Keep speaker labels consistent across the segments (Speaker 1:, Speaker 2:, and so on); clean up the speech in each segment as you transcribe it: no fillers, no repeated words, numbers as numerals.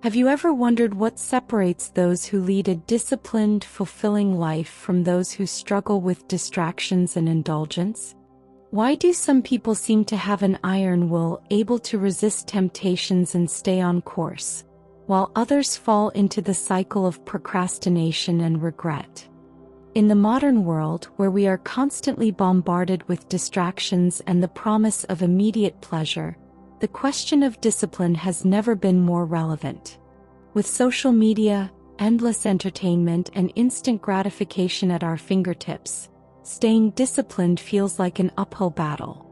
Speaker 1: Have you ever wondered what separates those who lead a disciplined, fulfilling life from those who struggle with distractions and indulgence? Why do some people seem to have an iron will, able to resist temptations and stay on course, while others fall into the cycle of procrastination and regret? In the modern world, where we are constantly bombarded with distractions and the promise of immediate pleasure, the question of discipline has never been more relevant. With social media, endless entertainment, and instant gratification at our fingertips, staying disciplined feels like an uphill battle.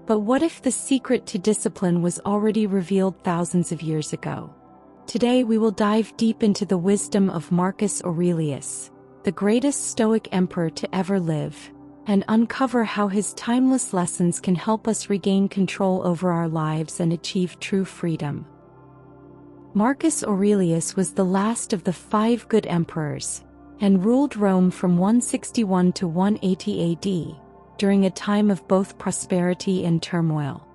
Speaker 1: But what if the secret to discipline was already revealed thousands of years ago? Today we will dive deep into the wisdom of Marcus Aurelius, the greatest Stoic emperor to ever live, and uncover how his timeless lessons can help us regain control over our lives and achieve true freedom. Marcus Aurelius was the last of the 5 good emperors, and ruled Rome from 161 to 180 AD, during a time of both prosperity and turmoil.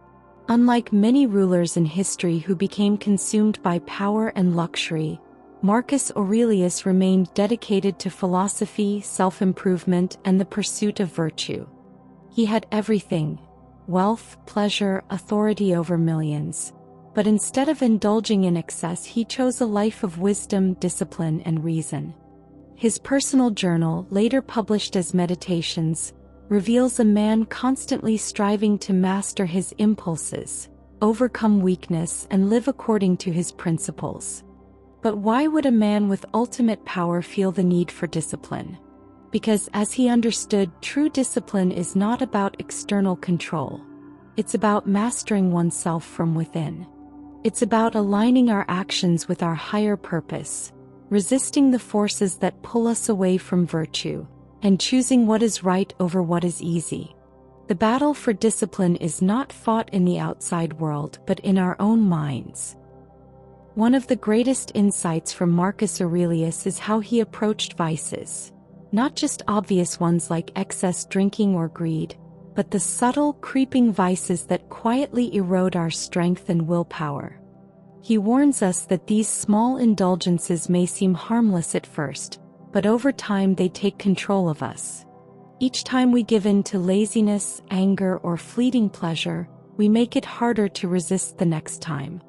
Speaker 1: Unlike many rulers in history who became consumed by power and luxury, Marcus Aurelius remained dedicated to philosophy, self-improvement, and the pursuit of virtue. He had everything: wealth, pleasure, authority over millions. But instead of indulging in excess, he chose a life of wisdom, discipline, and reason. His personal journal, later published as Meditations, reveals a man constantly striving to master his impulses, overcome weakness, and live according to his principles. But why would a man with ultimate power feel the need for discipline? Because, as he understood, true discipline is not about external control. It's about mastering oneself from within. It's about aligning our actions with our higher purpose, resisting the forces that pull us away from virtue, and choosing what is right over what is easy. The battle for discipline is not fought in the outside world but in our own minds. One of the greatest insights from Marcus Aurelius is how he approached vices. Not just obvious ones like excess drinking or greed, but the subtle, creeping vices that quietly erode our strength and willpower. He warns us that these small indulgences may seem harmless at first, but over time they take control of us. Each time we give in to laziness, anger, or fleeting pleasure, we make it harder to resist the next time.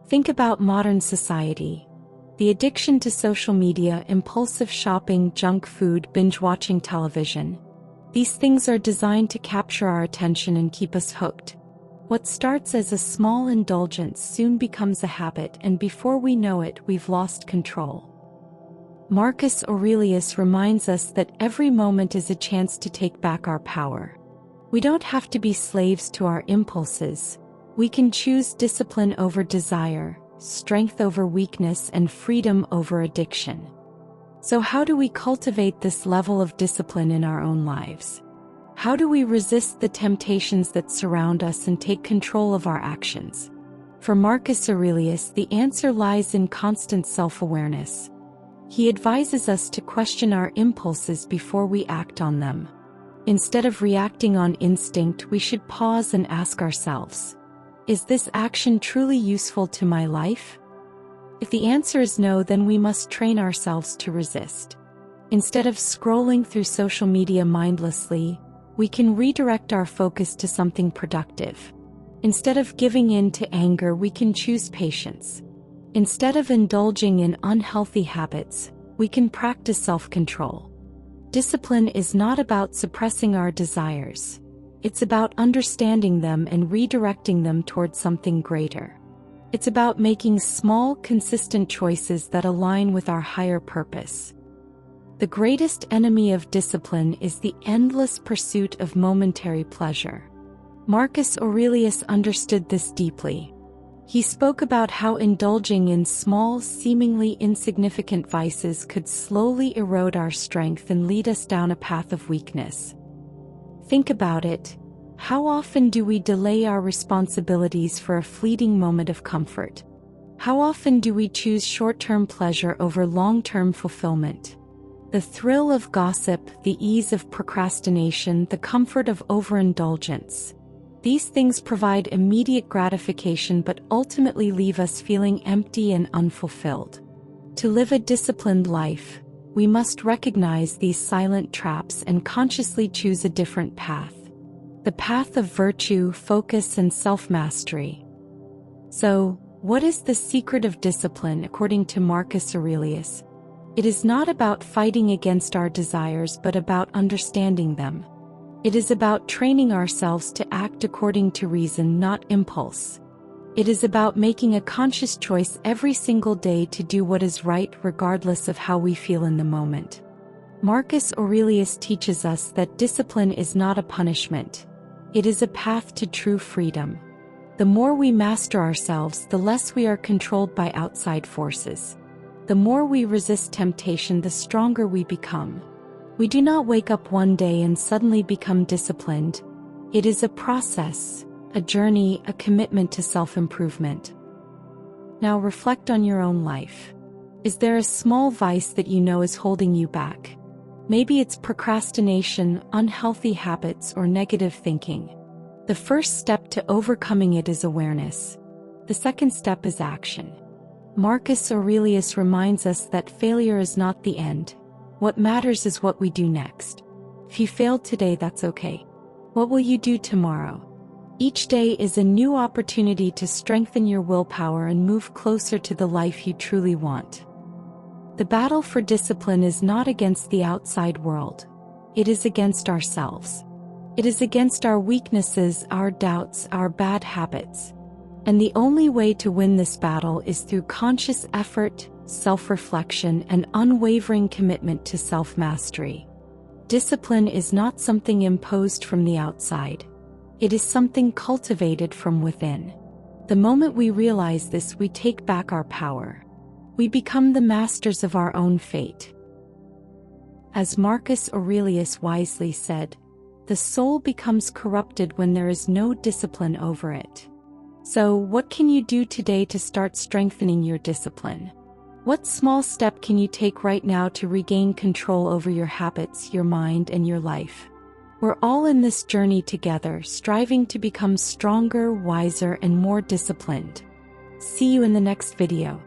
Speaker 1: Think about modern society. The addiction to social media, impulsive shopping, junk food, binge-watching television. These things are designed to capture our attention and keep us hooked. What starts as a small indulgence soon becomes a habit, and before we know it, we've lost control. Marcus Aurelius reminds us that every moment is a chance to take back our power. We don't have to be slaves to our impulses. We can choose discipline over desire, strength over weakness, and freedom over addiction. So how do we cultivate this level of discipline in our own lives? How do we resist the temptations that surround us and take control of our actions? For Marcus Aurelius, the answer lies in constant self-awareness. He advises us to question our impulses before we act on them. Instead of reacting on instinct, we should pause and ask ourselves, is this action truly useful to my life? If the answer is no, then we must train ourselves to resist. Instead of scrolling through social media mindlessly, we can redirect our focus to something productive. Instead of giving in to anger, we can choose patience. Instead of indulging in unhealthy habits, we can practice self-control. Discipline is not about suppressing our desires. It's about understanding them and redirecting them towards something greater. It's about making small, consistent choices that align with our higher purpose. The greatest enemy of discipline is the endless pursuit of momentary pleasure. Marcus Aurelius understood this deeply. He spoke about how indulging in small, seemingly insignificant vices could slowly erode our strength and lead us down a path of weakness. Think about it. How often do we delay our responsibilities for a fleeting moment of comfort? How often do we choose short-term pleasure over long-term fulfillment? The thrill of gossip, the ease of procrastination, the comfort of overindulgence. These things provide immediate gratification but ultimately leave us feeling empty and unfulfilled. To live a disciplined life, we must recognize these silent traps and consciously choose a different path. The path of virtue, focus, and self-mastery. So, what is the secret of discipline according to Marcus Aurelius? It is not about fighting against our desires but about understanding them. It is about training ourselves to act according to reason, not impulse. It is about making a conscious choice every single day to do what is right regardless of how we feel in the moment. Marcus Aurelius teaches us that discipline is not a punishment. It is a path to true freedom. The more we master ourselves, the less we are controlled by outside forces. The more we resist temptation, the stronger we become. We do not wake up one day and suddenly become disciplined. It is a process, a journey, a commitment to self-improvement. Now reflect on your own life. Is there a small vice that you know is holding you back? Maybe it's procrastination, unhealthy habits, or negative thinking. The first step to overcoming it is awareness. The second step is action. Marcus Aurelius reminds us that failure is not the end. What matters is what we do next. If you failed today, that's okay. What will you do tomorrow? Each day is a new opportunity to strengthen your willpower and move closer to the life you truly want. The battle for discipline is not against the outside world. It is against ourselves. It is against our weaknesses, our doubts, our bad habits. And the only way to win this battle is through conscious effort, self-reflection, and unwavering commitment to self-mastery. Discipline is not something imposed from the outside. It is something cultivated from within. The moment we realize this, we take back our power. We become the masters of our own fate. As Marcus Aurelius wisely said, the soul becomes corrupted when there is no discipline over it. So, what can you do today to start strengthening your discipline? What small step can you take right now to regain control over your habits, your mind, and your life? We're all in this journey together, striving to become stronger, wiser, and more disciplined. See you in the next video.